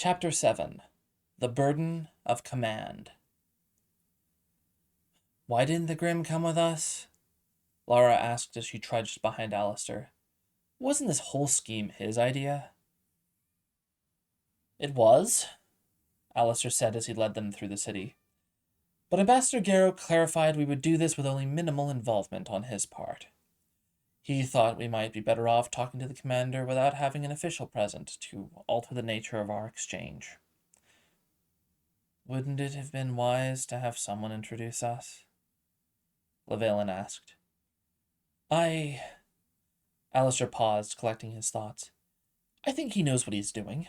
Chapter 7. The Burden of Command. Why didn't the Grim come with us? Laura asked as she trudged behind Alistair. Wasn't this whole scheme his idea? It was, Alistair said as he led them through the city. But Ambassador Garrow clarified we would do this with only minimal involvement on his part. He thought we might be better off talking to the commander without having an official present to alter the nature of our exchange. Wouldn't it have been wise to have someone introduce us? Llewellyn asked. Alistair paused, collecting his thoughts. I think he knows what he's doing.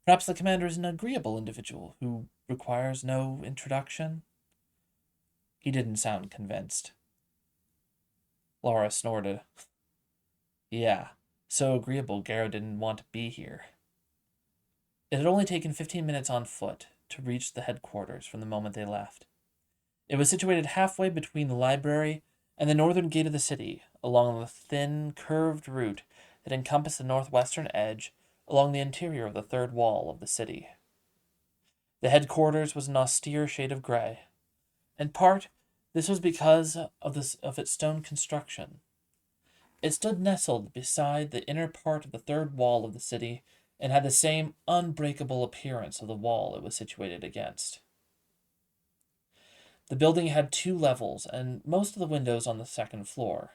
Perhaps the commander is an agreeable individual who requires no introduction. He didn't sound convinced. Laura snorted. Yeah, so agreeable Garrow didn't want to be here. It had only taken 15 minutes on foot to reach the headquarters from the moment they left. It was situated halfway between the library and the northern gate of the city, along the thin, curved route that encompassed the northwestern edge along the interior of the third wall of the city. The headquarters was an austere shade of gray. In part, this was because of its stone construction. It stood nestled beside the inner part of the third wall of the city and had the same unbreakable appearance of the wall it was situated against. The building had 2 levels, and most of the windows on the second floor.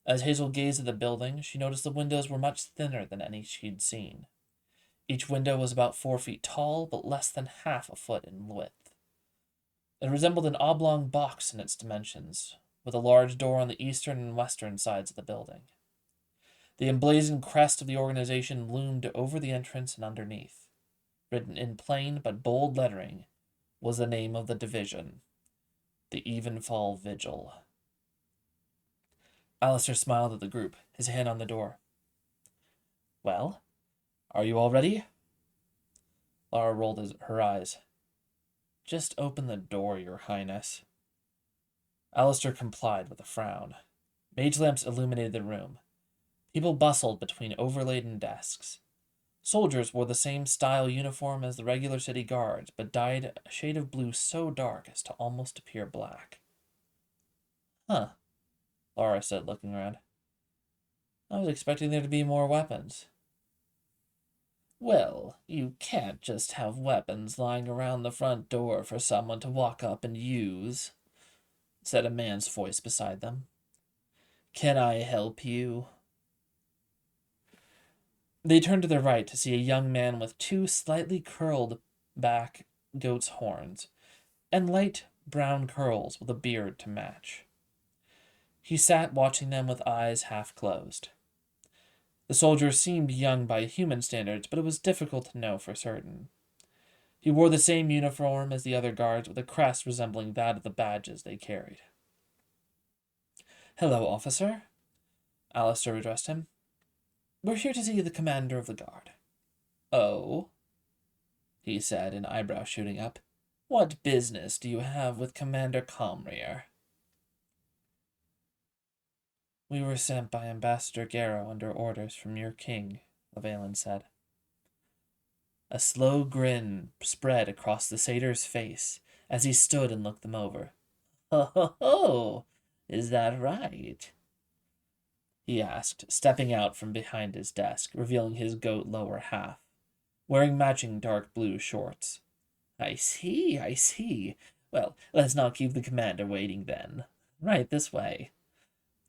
As Hazel gazed at the building, she noticed the windows were much thinner than any she'd seen. Each window was about 4 feet tall, but less than half a foot in width. It resembled an oblong box in its dimensions, with a large door on the eastern and western sides of the building. The emblazoned crest of the organization loomed over the entrance and underneath. Written in plain but bold lettering was the name of the division, the Evenfall Vigil. Alistair smiled at the group, his hand on the door. Well, are you all ready? Laura rolled her eyes. Just open the door, Your Highness. Alistair complied with a frown. Mage lamps illuminated the room. People bustled between overladen desks. Soldiers wore the same style uniform as the regular city guards, but dyed a shade of blue so dark as to almost appear black. Huh, Laura said, looking around. I was expecting there to be more weapons. Well, you can't just have weapons lying around the front door for someone to walk up and use, said a man's voice beside them. Can I help you? They turned to their right to see a young man with 2 slightly curled back goat's horns and light brown curls with a beard to match. He sat watching them with eyes half closed. The soldier seemed young by human standards, but it was difficult to know for certain. He wore the same uniform as the other guards, with a crest resembling that of the badges they carried. Hello, officer, Alistair addressed him. We're here to see the commander of the guard. Oh, he said, an eyebrow shooting up. What business do you have with Commander Comrier? We were sent by Ambassador Garrow under orders from your king, Llewellyn said. A slow grin spread across the satyr's face as he stood and looked them over. Ho, ho, ho! Is that right? He asked, stepping out from behind his desk, revealing his goat lower half, wearing matching dark blue shorts. I see. Well, let's not keep the commander waiting then. Right this way.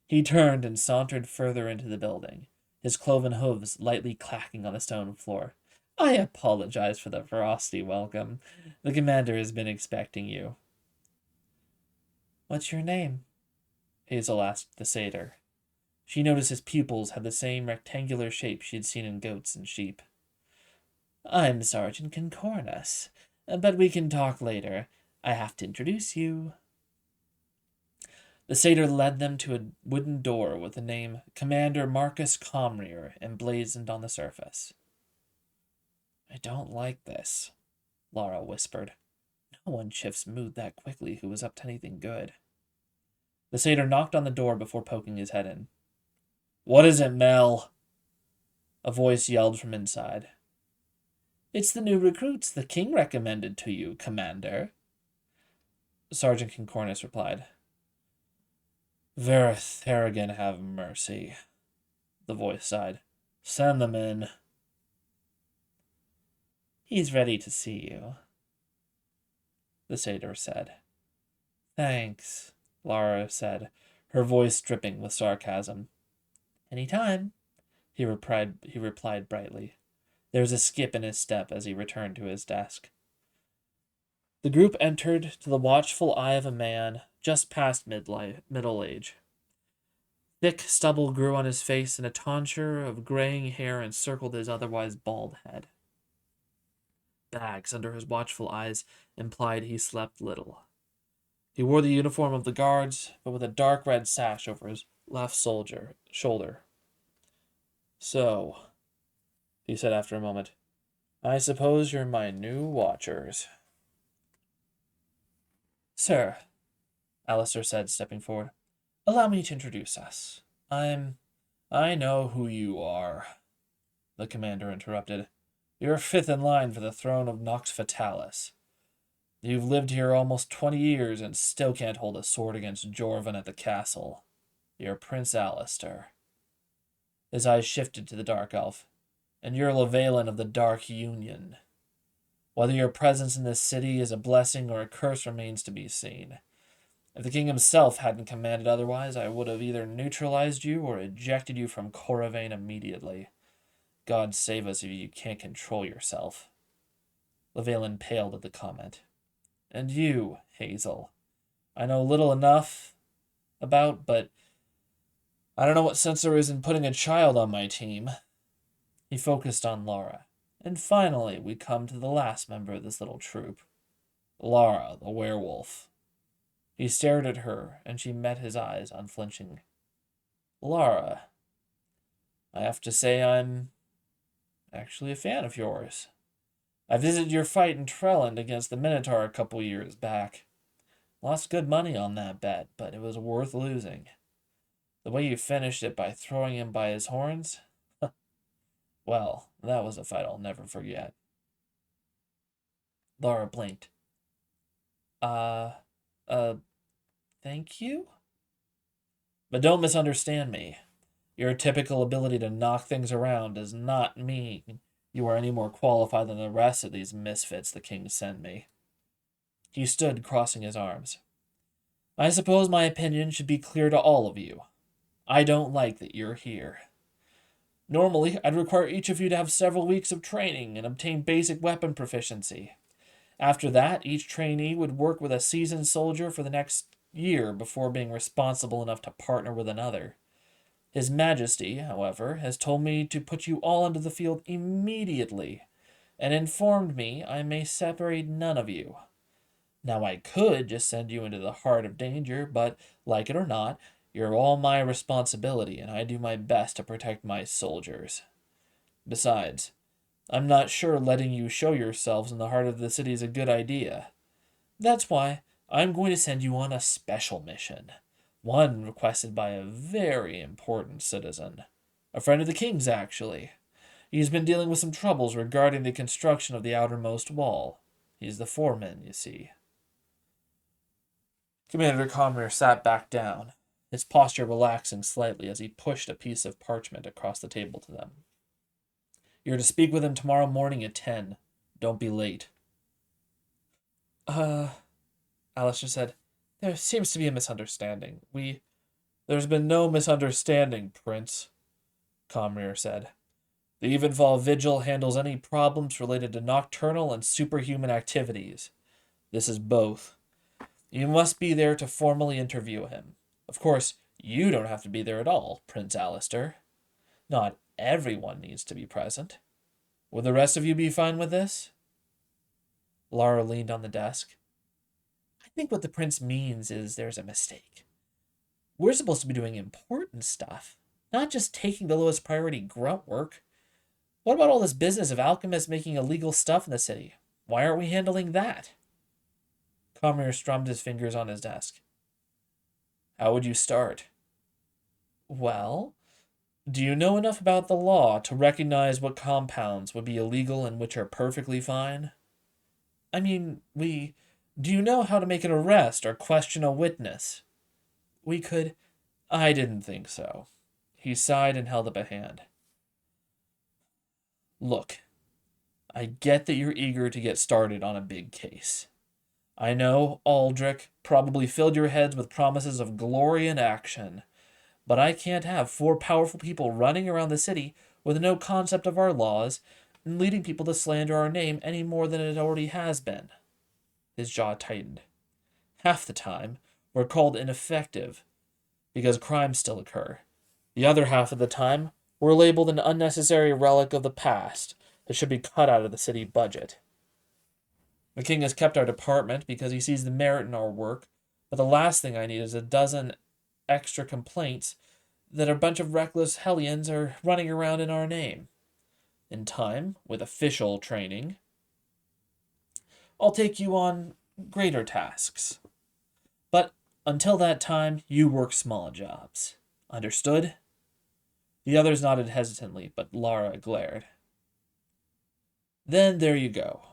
He turned and sauntered further into the building, his cloven hooves lightly clacking on the stone floor. I apologize for the frosty welcome. The commander has been expecting you. What's your name? Hazel asked the satyr. She noticed his pupils had the same rectangular shape she had seen in goats and sheep. I'm Sergeant Concornus, but we can talk later. I have to introduce you. The satyr led them to a wooden door with the name Commander Marcus Comrier emblazoned on the surface. I don't like this, Laura whispered. No one shifts mood that quickly who was up to anything good. The satyr knocked on the door before poking his head in. What is it, Mel? A voice yelled from inside. It's the new recruits the king recommended to you, Commander, Sergeant Concornis replied. Verith Harrigan have mercy, the voice sighed. Send them in. He's ready to see you, the satyr said. Thanks, Lara said, her voice dripping with sarcasm. Any time, he replied brightly. There was a skip in his step as he returned to his desk. The group entered to the watchful eye of a man just past middle age. Thick stubble grew on his face, and a tonsure of graying hair encircled his otherwise bald head. Bags under his watchful eyes implied he slept little. He wore the uniform of the guards, but with a dark red sash over his left shoulder. So, he said after a moment, I suppose you're my new watchers. Sir, Alistair said, stepping forward, allow me to introduce us. I know who you are, the commander interrupted. You're fifth in line for the throne of Nox Fatalis. You've lived here almost 20 years and still can't hold a sword against Jorvan at the castle. You're Prince Alistair. His eyes shifted to the Dark Elf. And you're Levailin of the Dark Union. Whether your presence in this city is a blessing or a curse remains to be seen. If the king himself hadn't commanded otherwise, I would have either neutralized you or ejected you from Coravain immediately. God save us if you can't control yourself. Levailin paled at the comment. And you, Hazel. I know little enough about, but I don't know what sense there is in putting a child on my team. He focused on Lara. And finally, we come to the last member of this little troop. Lara, the werewolf. He stared at her, and she met his eyes unflinching. Lara, I have to say I'm actually a fan of yours. I visited your fight in Trelland against the Minotaur a couple years back. Lost good money on that bet, but it was worth losing. The way you finished it by throwing him by his horns? Well, that was a fight I'll never forget. Lara blinked. Thank you? But don't misunderstand me. Your typical ability to knock things around does not mean you are any more qualified than the rest of these misfits the king sent me. He stood, crossing his arms. I suppose my opinion should be clear to all of you. I don't like that you're here. Normally, I'd require each of you to have several weeks of training and obtain basic weapon proficiency. After that, each trainee would work with a seasoned soldier for the next year before being responsible enough to partner with another. His Majesty, however, has told me to put you all into the field immediately, and informed me I may separate none of you. Now I could just send you into the heart of danger, but, like it or not, you're all my responsibility, and I do my best to protect my soldiers. Besides, I'm not sure letting you show yourselves in the heart of the city is a good idea. That's why I'm going to send you on a special mission. One requested by a very important citizen. A friend of the king's, actually. He's been dealing with some troubles regarding the construction of the outermost wall. He's the foreman, you see. Commander Comrie sat back down, his posture relaxing slightly as he pushed a piece of parchment across the table to them. You're to speak with him tomorrow morning at 10. Don't be late. Alistair said, there seems to be a misunderstanding. There's been no misunderstanding, Prince, Comrie said. The Evenfall Vigil handles any problems related to nocturnal and superhuman activities. This is both. You must be there to formally interview him. Of course, you don't have to be there at all, Prince Alistair. Not everyone needs to be present. Would the rest of you be fine with this? Lara leaned on the desk. I think what the prince means is there's a mistake. We're supposed to be doing important stuff, not just taking the lowest priority grunt work. What about all this business of alchemists making illegal stuff in the city? Why aren't we handling that? Comrie strummed his fingers on his desk. How would you start? Well, Do you know enough about the law to recognize what compounds would be illegal and which are perfectly fine? I mean, we. Do you know how to make an arrest or question a witness? We could. I didn't think so. He sighed and held up a hand. Look, I get that you're eager to get started on a big case. I know Aldrich probably filled your heads with promises of glory and action, but I can't have four powerful people running around the city with no concept of our laws and leading people to slander our name any more than it already has been. His jaw tightened. Half the time, we're called ineffective because crimes still occur. The other half of the time, we're labeled an unnecessary relic of the past that should be cut out of the city budget. The king has kept our department because he sees the merit in our work, but the last thing I need is a dozen extra complaints that a bunch of reckless hellions are running around in our name. In time, with official training, I'll take you on greater tasks. But until that time, you work small jobs. Understood? The others nodded hesitantly, but Lara glared. Then there you go.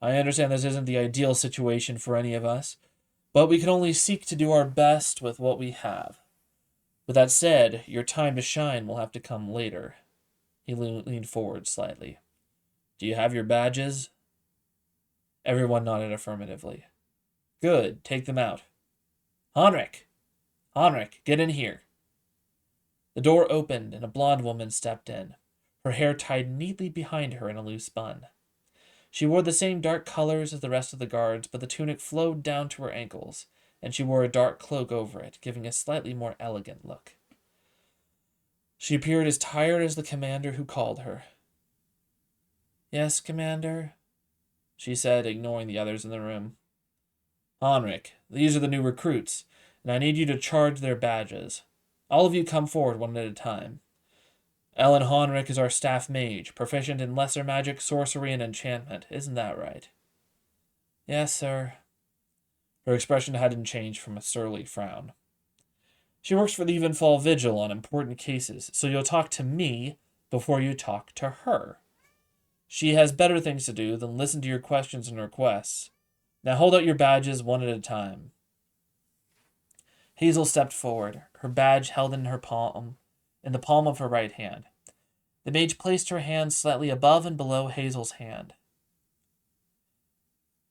I understand this isn't the ideal situation for any of us, but we can only seek to do our best with what we have. With that said, your time to shine will have to come later. He leaned forward slightly. Do you have your badges? Everyone nodded affirmatively. Good, take them out. Honrick! Honrick, get in here. The door opened and a blonde woman stepped in, her hair tied neatly behind her in a loose bun. She wore the same dark colors as the rest of the guards, but the tunic flowed down to her ankles, and she wore a dark cloak over it, giving a slightly more elegant look. She appeared as tired as the commander who called her. Yes, Commander, she said, ignoring the others in the room. Honrick, these are the new recruits, and I need you to charge their badges. All of you come forward one at a time. Ellen Honrick is our staff mage, proficient in lesser magic, sorcery, and enchantment. Isn't that right? Yes, sir. Her expression hadn't changed from a surly frown. She works for the Evenfall Vigil on important cases, so you'll talk to me before you talk to her. She has better things to do than listen to your questions and requests. Now hold out your badges one at a time. Hazel stepped forward, her badge held in the palm of her right hand. The mage placed her hand slightly above and below Hazel's hand,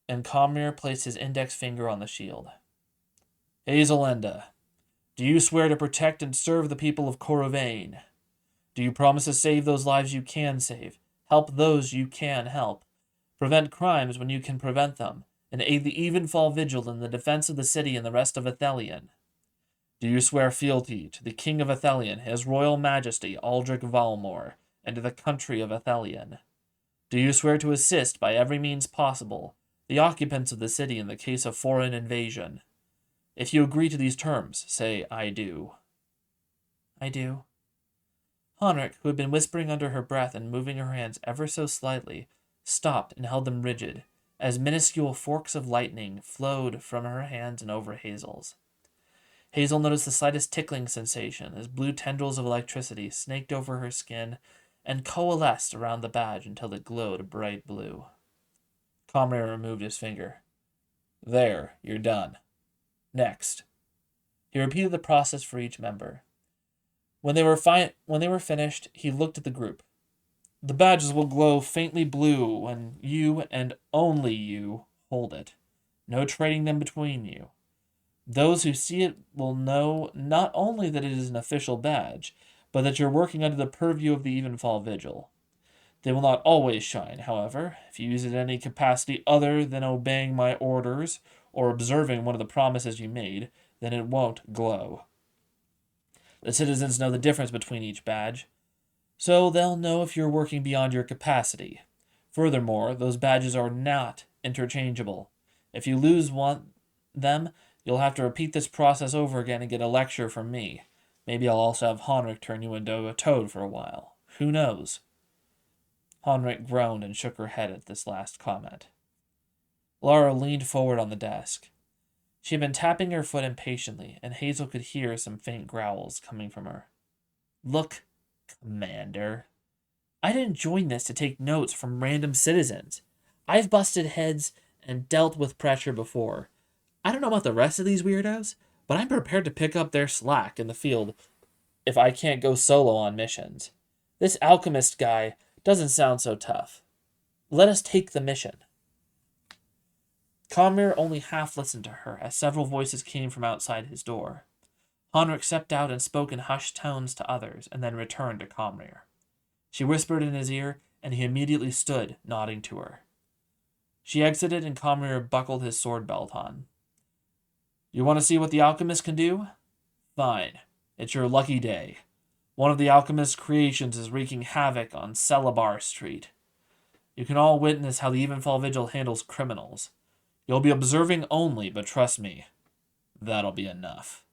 and Comir placed his index finger on the shield. Hazelenda, do you swear to protect and serve the people of Coravain? Do you promise to save those lives you can save, help those you can help, prevent crimes when you can prevent them, and aid the Evenfall Vigil in the defense of the city and the rest of Athelion? Do you swear fealty to the King of Athelion, His Royal Majesty Aldrich Valmore, and to the country of Athelion? Do you swear to assist, by every means possible, the occupants of the city in the case of foreign invasion? If you agree to these terms, say, I do. I do. Honrick, who had been whispering under her breath and moving her hands ever so slightly, stopped and held them rigid, as minuscule forks of lightning flowed from her hands and over Hazel's. Hazel noticed the slightest tickling sensation as blue tendrils of electricity snaked over her skin and coalesced around the badge until it glowed bright blue. Comrade removed his finger. There, you're done. Next. He repeated the process for each member. When they were finished, he looked at the group. The badges will glow faintly blue when you, and only you, hold it. No trading them between you. Those who see it will know not only that it is an official badge, but that you're working under the purview of the Evenfall Vigil. They will not always shine, however. If you use it in any capacity other than obeying my orders or observing one of the promises you made, then it won't glow. The citizens know the difference between each badge, so they'll know if you're working beyond your capacity. Furthermore, those badges are not interchangeable. If you lose them, you'll have to repeat this process over again and get a lecture from me. Maybe I'll also have Honrick turn you into a toad for a while. Who knows? Honrick groaned and shook her head at this last comment. Lara leaned forward on the desk. She had been tapping her foot impatiently, and Hazel could hear some faint growls coming from her. Look, Commander, I didn't join this to take notes from random citizens. I've busted heads and dealt with pressure before. I don't know about the rest of these weirdos, but I'm prepared to pick up their slack in the field if I can't go solo on missions. This alchemist guy doesn't sound so tough. Let us take the mission. Conmere only half listened to her as several voices came from outside his door. Honric stepped out and spoke in hushed tones to others, and then returned to Conmere. She whispered in his ear, and he immediately stood, nodding to her. She exited, and Conmere buckled his sword belt on. You want to see what the alchemist can do? Fine. It's your lucky day. One of the alchemist's creations is wreaking havoc on Celabar Street. You can all witness how the Evenfall Vigil handles criminals. You'll be observing only, but trust me, that'll be enough.